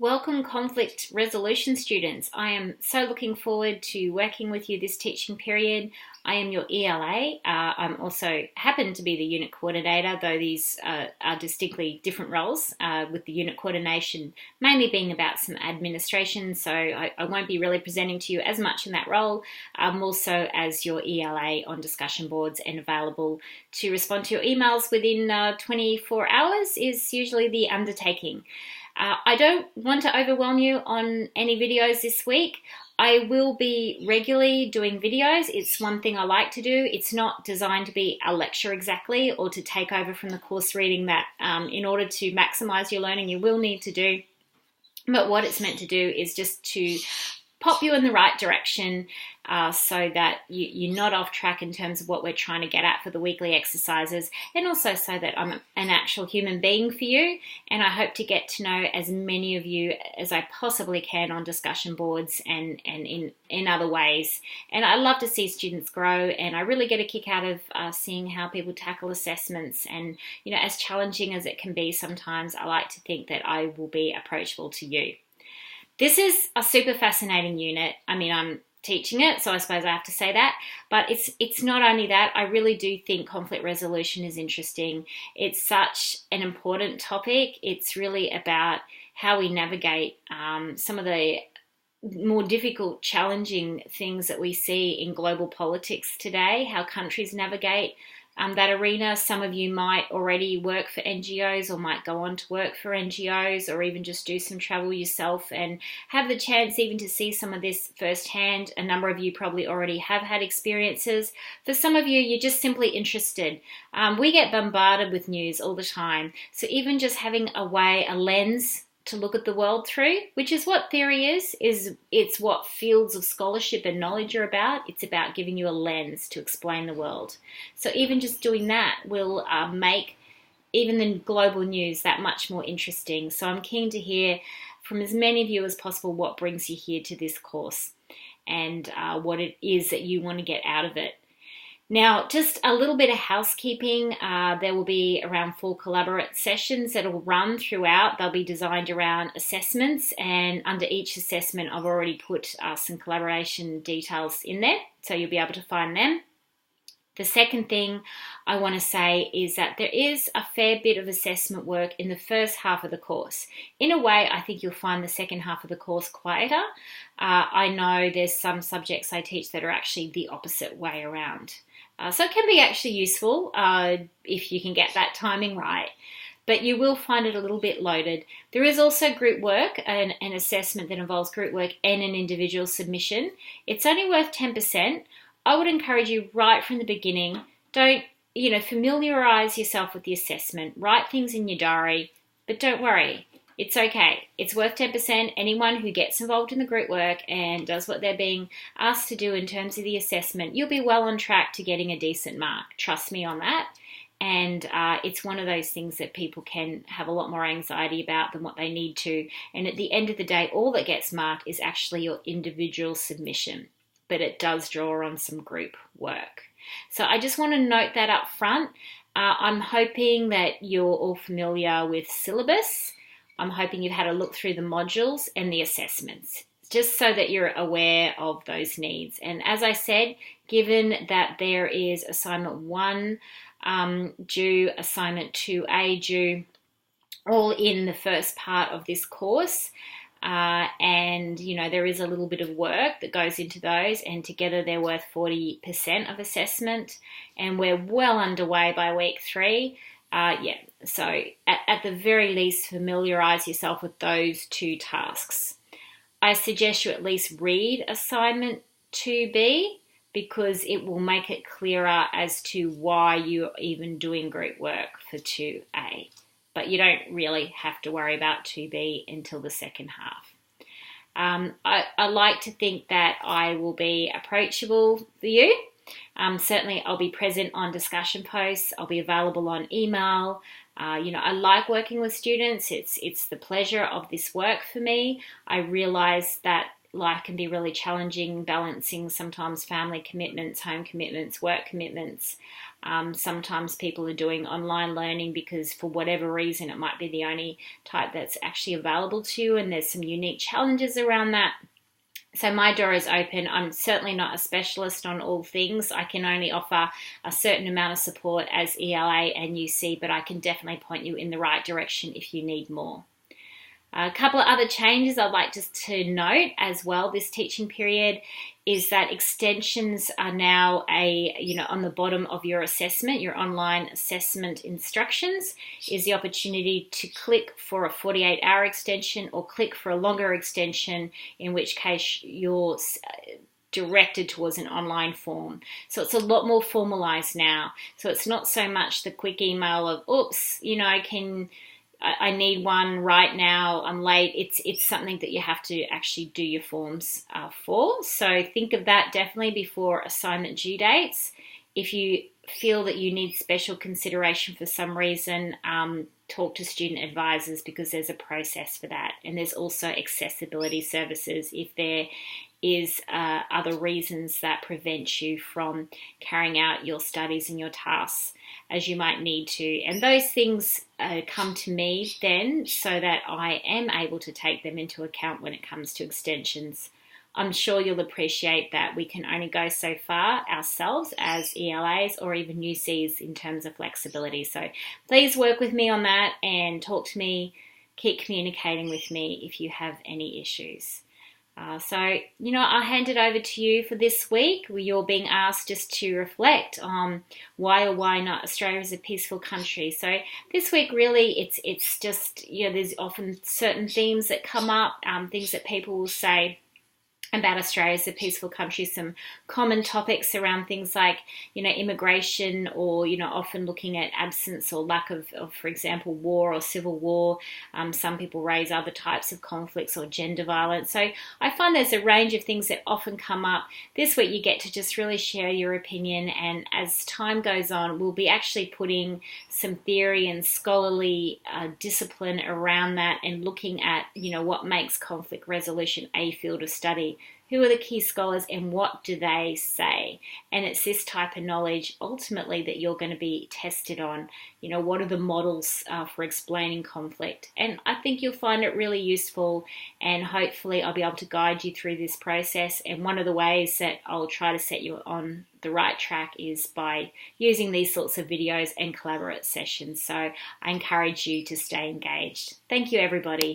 Welcome conflict resolution students. I am so looking forward to working with you this teaching period. I am your ELA. I'm also happen to be the unit coordinator, though these are distinctly different roles, with the unit coordination mainly being about some administration, so I won't be really presenting to you as much in that role. I'm also as your ELA on discussion boards and available to respond to your emails within 24 hours is usually the undertaking. I don't want to overwhelm you on any videos this week. I will be regularly doing videos. It's one thing I like to do. It's not designed to be a lecture exactly or to take over from the course reading that in order to maximize your learning you will need to do. But what it's meant to do is just to pop you in the right direction so that you're not off track in terms of what we're trying to get at for the weekly exercises, and also so that I'm an actual human being for you, and I hope to get to know as many of you as I possibly can on discussion boards and in other ways. And I love to see students grow, and I really get a kick out of seeing how people tackle assessments, and as challenging as it can be sometimes, I like to think that I will be approachable to you. This is a super fascinating unit. I mean, I'm teaching it, so I suppose I have to say that. But it's not only that. I really do think conflict resolution is interesting. It's such an important topic. It's really about how we navigate some of the more difficult, challenging things that we see in global politics today, how countries navigate that arena. Some of you might already work for NGOs or might go on to work for NGOs, or even just do some travel yourself and have the chance even to see some of this firsthand. A number of you probably already have had experiences. For some of you, you're just simply interested. We get bombarded with news all the time. So even just having a lens to look at the world through, which is what theory is it's what fields of scholarship and knowledge are about. It's about giving you a lens to explain the world. So even just doing that will make even the global news that much more interesting. So I'm keen to hear from as many of you as possible what brings you here to this course and what it is that you want to get out of it. Now, just a little bit of housekeeping. There will be around 4 collaborate sessions that will run throughout. They'll be designed around assessments, and under each assessment, I've already put some collaboration details in there, so you'll be able to find them. The second thing I want to say is that there is a fair bit of assessment work in the first half of the course. In a way, I think you'll find the second half of the course quieter. I know there's some subjects I teach that are actually the opposite way around. So it can be actually useful if you can get that timing right. But you will find it a little bit loaded. There is also group work, an assessment that involves group work and an individual submission. It's only worth 10%. I would encourage you right from the beginning, don't, familiarise yourself with the assessment, write things in your diary, but don't worry, it's okay. It's worth 10%. Anyone who gets involved in the group work and does what they're being asked to do in terms of the assessment, you'll be well on track to getting a decent mark. Trust me on that. And it's one of those things that people can have a lot more anxiety about than what they need to. And at the end of the day, all that gets marked is actually your individual submission. But it does draw on some group work. So I just want to note that up front. I'm hoping that you're all familiar with syllabus. I'm hoping you've had a look through the modules and the assessments, just so that you're aware of those needs. And as I said, given that there is assignment 1 due, assignment 2A due, all in the first part of this course, and there is a little bit of work that goes into those, and together they're worth 40% of assessment, and we're well underway by week 3. So at the very least, familiarise yourself with those 2 tasks. I suggest you at least read assignment 2B, because it will make it clearer as to why you're even doing group work for 2A. But you don't really have to worry about 2B until the second half. I like to think that I will be approachable for you. Certainly I'll be present on discussion posts. I'll be available on email. I like working with students. It's the pleasure of this work for me. I realise that life can be really challenging, balancing sometimes family commitments, home commitments, work commitments. Sometimes people are doing online learning because for whatever reason it might be the only type that's actually available to you, and there's some unique challenges around that. So my door is open. I'm certainly not a specialist on all things. I can only offer a certain amount of support as ELA and UC, but I can definitely point you in the right direction if you need more. A couple of other changes I'd like just to note as well this teaching period is that extensions are now on the bottom of your assessment, your online assessment instructions, is the opportunity to click for a 48-hour extension or click for a longer extension, in which case you're directed towards an online form. So it's a lot more formalized now. So it's not so much the quick email of, oops, I need one right now, I'm late. It's something that you have to actually do your forms for. So think of that definitely before assignment due dates. If you feel that you need special consideration for some reason, talk to student advisors, because there's a process for that. And there's also accessibility services if there is other reasons that prevent you from carrying out your studies and your tasks as you might need to. And those things come to me then so that I am able to take them into account when it comes to extensions. I'm sure you'll appreciate that we can only go so far ourselves as ELAs or even UCs in terms of flexibility. So please work with me on that and talk to me, keep communicating with me if you have any issues. I'll hand it over to you for this week. You're being asked just to reflect on why or why not Australia is a peaceful country. So this week, really, it's just, there's often certain themes that come up, things that people will say about Australia as a peaceful country, some common topics around things like, immigration or, often looking at absence or lack of, for example, war or civil war. Some people raise other types of conflicts or gender violence. So I find there's a range of things that often come up. This week you get to just really share your opinion, and as time goes on, we'll be actually putting some theory and scholarly discipline around that and looking at, what makes conflict resolution a field of study. Who are the key scholars and what do they say? And it's this type of knowledge ultimately that you're going to be tested on. What are the models for explaining conflict? And I think you'll find it really useful, and hopefully I'll be able to guide you through this process. And one of the ways that I'll try to set you on the right track is by using these sorts of videos and collaborate sessions. So I encourage you to stay engaged. Thank you, everybody.